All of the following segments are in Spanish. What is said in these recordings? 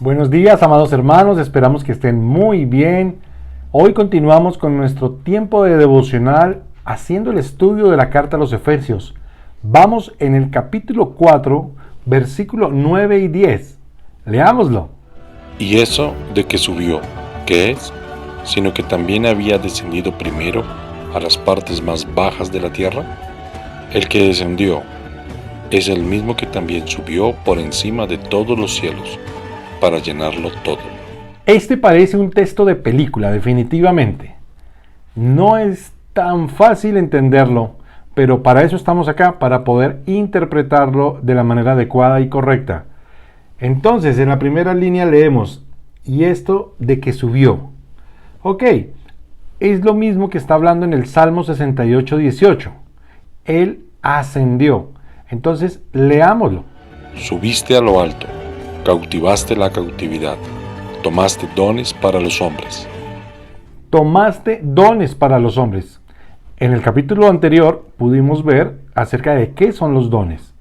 Buenos días, amados hermanos, esperamos que estén muy bien. Hoy continuamos con nuestro tiempo de devocional haciendo el estudio de la carta a los Efesios. Vamos en el capítulo 4, versículo 9 y 10. Leámoslo. Y eso de que subió, ¿qué es? Sino que también había descendido primero a las partes más bajas de la tierra. El que descendió es el mismo que también subió por encima de todos los cielos, para llenarlo todo. Este parece un texto de película, definitivamente. No es tan fácil entenderlo, pero para eso estamos acá, para poder interpretarlo de la manera adecuada y correcta. Entonces, en la primera línea leemos, y esto de que subió. Ok, es lo mismo que está hablando en el Salmo 68, 18. Él ascendió. Entonces, leámoslo. Subiste a lo alto, cautivaste la cautividad, tomaste dones para los hombres. Tomaste dones para los hombres. En el capítulo anterior pudimos ver acerca de qué son los dones.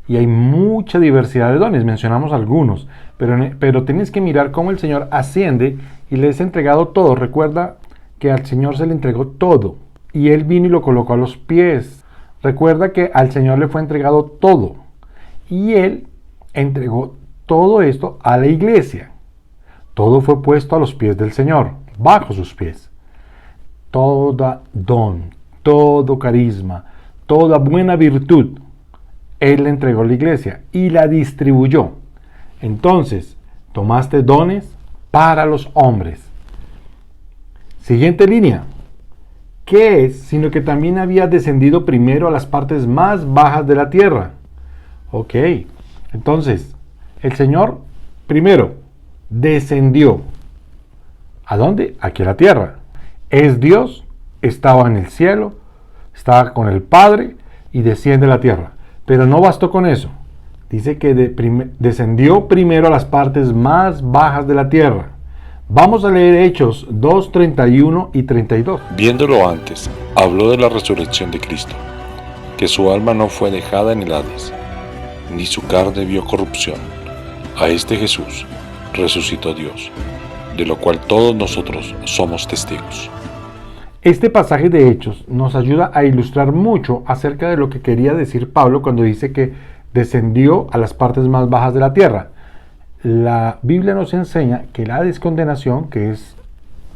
Y hay mucha diversidad de dones, mencionamos algunos, pero tienes que mirar cómo el Señor asciende y le es entregado todo. Recuerda que al Señor se le entregó todo y Él vino y lo colocó a los pies. Recuerda que al Señor le fue entregado todo y Él entregó todo esto a la iglesia. Todo fue puesto a los pies del Señor, bajo sus pies. Toda don, todo carisma, toda buena virtud, Él le entregó a la iglesia y la distribuyó. Entonces, tomaste dones para los hombres. Siguiente línea. ¿Qué es? Sino que también había descendido primero a las partes más bajas de la tierra. Ok, entonces, el Señor primero descendió. ¿A dónde? Aquí a la tierra. Es Dios, estaba en el cielo, estaba con el Padre y desciende a la tierra. Pero no bastó con eso. Dice que descendió primero a las partes más bajas de la tierra. Vamos a leer Hechos 2, 31 y 32. Viéndolo antes, habló de la resurrección de Cristo, que su alma no fue dejada en el Hades, ni su carne vio corrupción. A este Jesús resucitó Dios, de lo cual todos nosotros somos testigos. Este pasaje de Hechos nos ayuda a ilustrar mucho acerca de lo que quería decir Pablo cuando dice que descendió a las partes más bajas de la tierra. La Biblia nos enseña que la descondenación, que es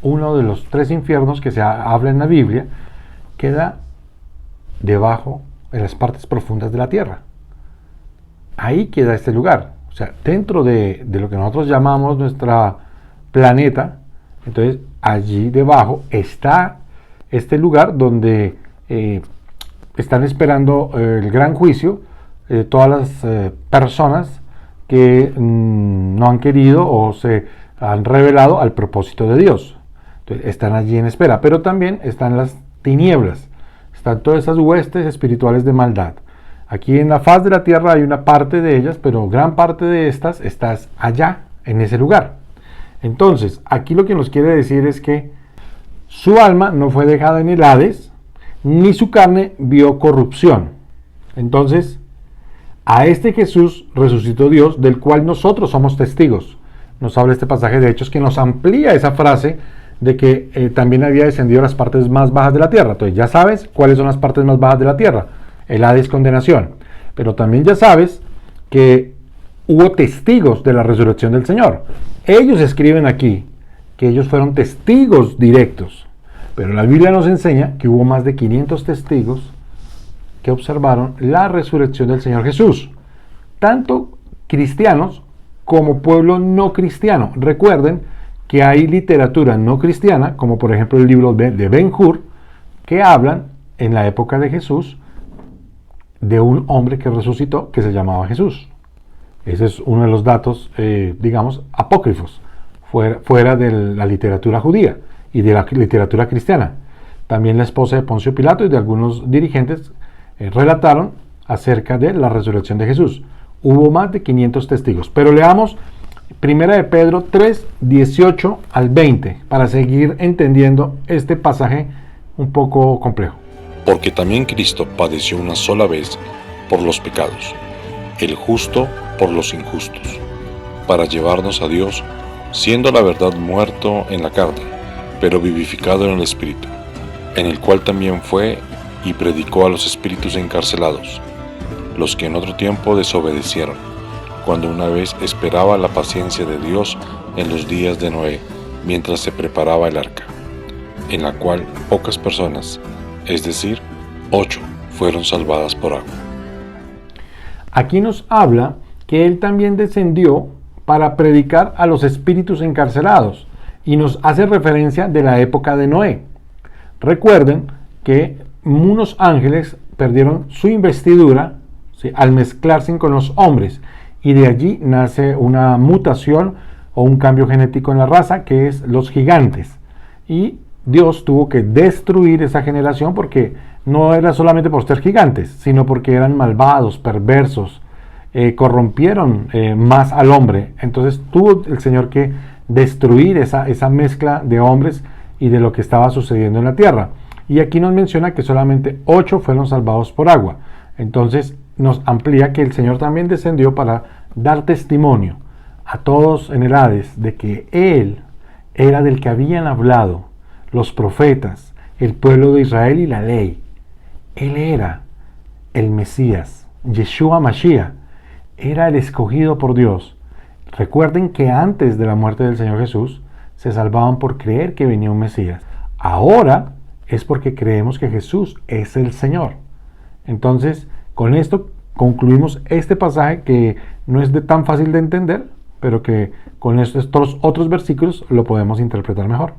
uno de los 3 infiernos que se habla en la Biblia, queda debajo, en las partes profundas de la tierra. Ahí queda este lugar. O sea, dentro de lo que nosotros llamamos nuestro planeta, entonces allí debajo está este lugar donde están esperando el gran juicio, todas las personas que no han querido o se han revelado al propósito de Dios. Entonces, están allí en espera, pero también están las tinieblas, están todas esas huestes espirituales de maldad. Aquí en la faz de la tierra hay una parte de ellas, pero gran parte de estas está allá, en ese lugar. Entonces, aquí lo que nos quiere decir es que su alma no fue dejada en el Hades, ni su carne vio corrupción. Entonces, a este Jesús resucitó Dios, del cual nosotros somos testigos. Nos habla este pasaje de Hechos que nos amplía esa frase de que también había descendido a las partes más bajas de la tierra. Entonces, ya sabes cuáles son las partes más bajas de la tierra. El Hades, condenación. Pero también ya sabes que hubo testigos de la resurrección del Señor. Ellos escriben aquí que ellos fueron testigos directos. Pero la Biblia nos enseña que hubo más de 500 testigos que observaron la resurrección del Señor Jesús. Tanto cristianos como pueblo no cristiano. Recuerden que hay literatura no cristiana, como por ejemplo el libro de Ben-Hur, que hablan en la época de Jesús de un hombre que resucitó que se llamaba Jesús. Ese es uno de los datos, digamos, apócrifos, fuera de la literatura judía y de la literatura cristiana. También la esposa de Poncio Pilato y de algunos dirigentes relataron acerca de la resurrección de Jesús. Hubo más de 500 testigos. Pero leamos 1 de Pedro 3, 18 al 20, para seguir entendiendo este pasaje un poco complejo. Porque también Cristo padeció una sola vez por los pecados, el justo por los injustos, para llevarnos a Dios, siendo la verdad muerto en la carne, pero vivificado en el Espíritu, en el cual también fue y predicó a los espíritus encarcelados, los que en otro tiempo desobedecieron, cuando una vez esperaba la paciencia de Dios en los días de Noé, mientras se preparaba el arca, en la cual pocas personas, es decir, 8, fueron salvadas por agua. Aquí nos habla que Él también descendió para predicar a los espíritus encarcelados y nos hace referencia de la época de Noé. Recuerden que unos ángeles perdieron su investidura, ¿sí?, al mezclarse con los hombres, y de allí nace una mutación o un cambio genético en la raza, que es los gigantes. Y Dios tuvo que destruir esa generación porque no era solamente por ser gigantes, sino porque eran malvados, perversos, corrompieron más al hombre. Entonces tuvo el Señor que destruir esa mezcla de hombres y de lo que estaba sucediendo en la tierra. Y aquí nos menciona que solamente 8 fueron salvados por agua. Entonces nos amplía que el Señor también descendió para dar testimonio a todos en el Hades de que Él era del que habían hablado los profetas, el pueblo de Israel y la ley. Él era el Mesías, Yeshua Mashiach, era el escogido por Dios. Recuerden que antes de la muerte del Señor Jesús se salvaban por creer que venía un Mesías. Ahora es porque creemos que Jesús es el Señor. Entonces, con esto concluimos este pasaje que no es tan fácil de entender, pero que con estos otros versículos lo podemos interpretar mejor.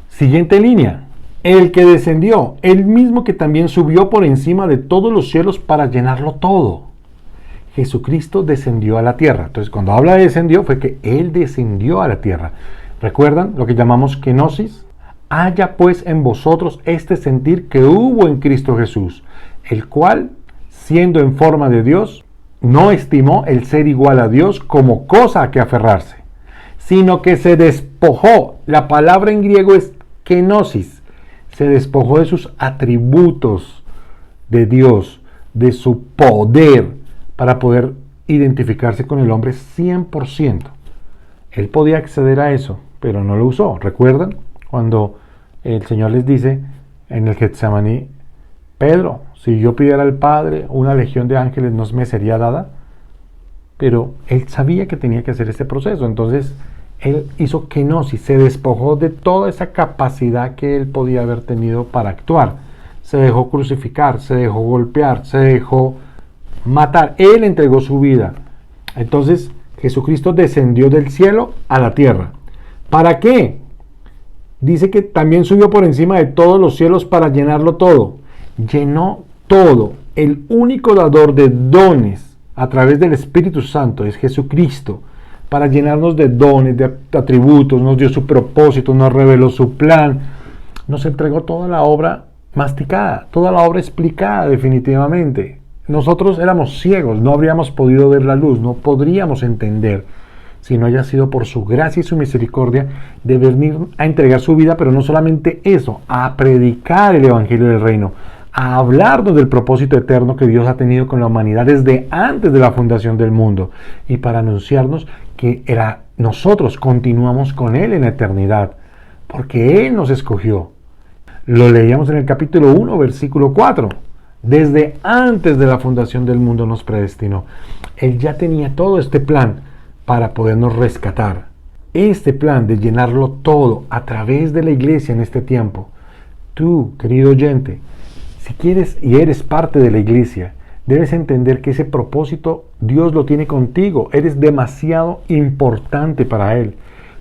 Siguiente línea. El que descendió, el mismo que también subió por encima de todos los cielos para llenarlo todo. Jesucristo descendió a la tierra. Entonces, cuando habla de descendió, fue que Él descendió a la tierra. ¿Recuerdan lo que llamamos kenosis? Haya pues en vosotros este sentir que hubo en Cristo Jesús, el cual, siendo en forma de Dios, no estimó el ser igual a Dios como cosa a que aferrarse, sino que se despojó. La palabra en griego es kenosis. Se despojó de sus atributos de Dios, de su poder, para poder identificarse con el hombre 100%. Él podía acceder a eso, pero no lo usó. ¿Recuerdan cuando el Señor les dice en el Getsemaní: Pedro, si yo pidiera al Padre una legión de ángeles, ¿no me sería dada? Pero él sabía que tenía que hacer este proceso. Entonces él hizo kenosis, se despojó de toda esa capacidad que él podía haber tenido para actuar. Se dejó crucificar, se dejó golpear, se dejó matar. Él entregó su vida. Entonces Jesucristo descendió del cielo a la tierra. ¿Para qué? Dice que también subió por encima de todos los cielos para llenarlo todo. Llenó todo. El único dador de dones a través del Espíritu Santo es Jesucristo, para llenarnos de dones, de atributos. Nos dio su propósito, nos reveló su plan, nos entregó toda la obra masticada, toda la obra explicada definitivamente. Nosotros éramos ciegos, no habríamos podido ver la luz, no podríamos entender si no haya sido por su gracia y su misericordia de venir a entregar su vida, pero no solamente eso, a predicar el Evangelio del Reino, a hablarnos del propósito eterno que Dios ha tenido con la humanidad desde antes de la fundación del mundo, y para anunciarnos que nosotros continuamos con Él en la eternidad, porque Él nos escogió. Lo leíamos en el capítulo 1, versículo 4. Desde antes de la fundación del mundo nos predestinó. Él ya tenía todo este plan para podernos rescatar. Este plan de llenarlo todo a través de la iglesia en este tiempo. Tú, querido oyente, si quieres y eres parte de la iglesia, debes entender que ese propósito Dios lo tiene contigo. Eres demasiado importante para Él.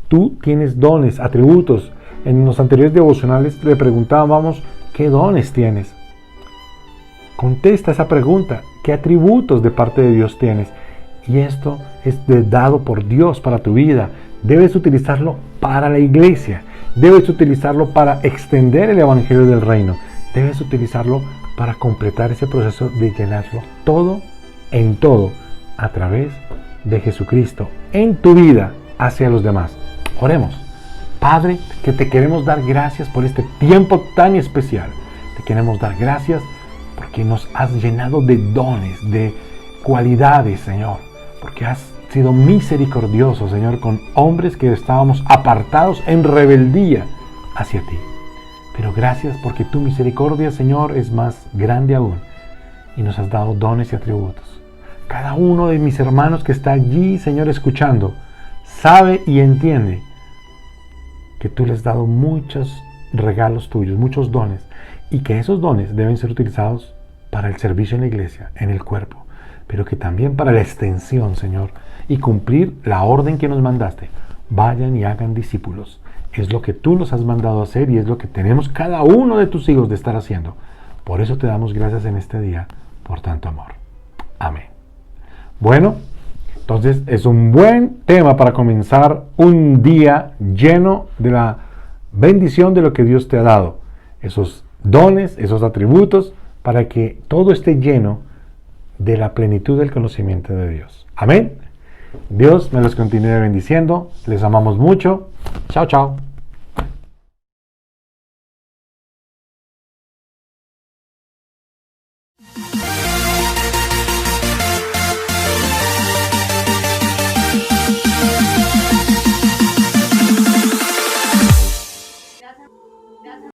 Tú tienes dones, atributos. En los anteriores devocionales le preguntábamos, ¿qué dones tienes? Contesta esa pregunta. ¿Qué atributos de parte de Dios tienes? Y esto es dado por Dios para tu vida. Debes utilizarlo para la iglesia. Debes utilizarlo para extender el Evangelio del Reino. Debes utilizarlo para completar ese proceso de llenarlo todo en todo a través de Jesucristo en tu vida hacia los demás. Oremos. Padre, que te queremos dar gracias por este tiempo tan especial. Te queremos dar gracias porque nos has llenado de dones, de cualidades, Señor. Porque has sido misericordioso, Señor, con hombres que estábamos apartados en rebeldía hacia ti. Pero gracias porque tu misericordia, Señor, es más grande aún y nos has dado dones y atributos. Cada uno de mis hermanos que está allí, Señor, escuchando, sabe y entiende que tú les has dado muchos regalos tuyos, muchos dones, y que esos dones deben ser utilizados para el servicio en la iglesia, en el cuerpo, pero que también para la extensión, Señor, y cumplir la orden que nos mandaste. Vayan y hagan discípulos. Es lo que tú nos has mandado a hacer y es lo que tenemos cada uno de tus hijos de estar haciendo. Por eso te damos gracias en este día, por tanto amor. Amén. Bueno, entonces es un buen tema para comenzar un día lleno de la bendición de lo que Dios te ha dado. Esos dones, esos atributos, para que todo esté lleno de la plenitud del conocimiento de Dios. Amén. Dios me los continúe bendiciendo. Les amamos mucho. Chao, chao.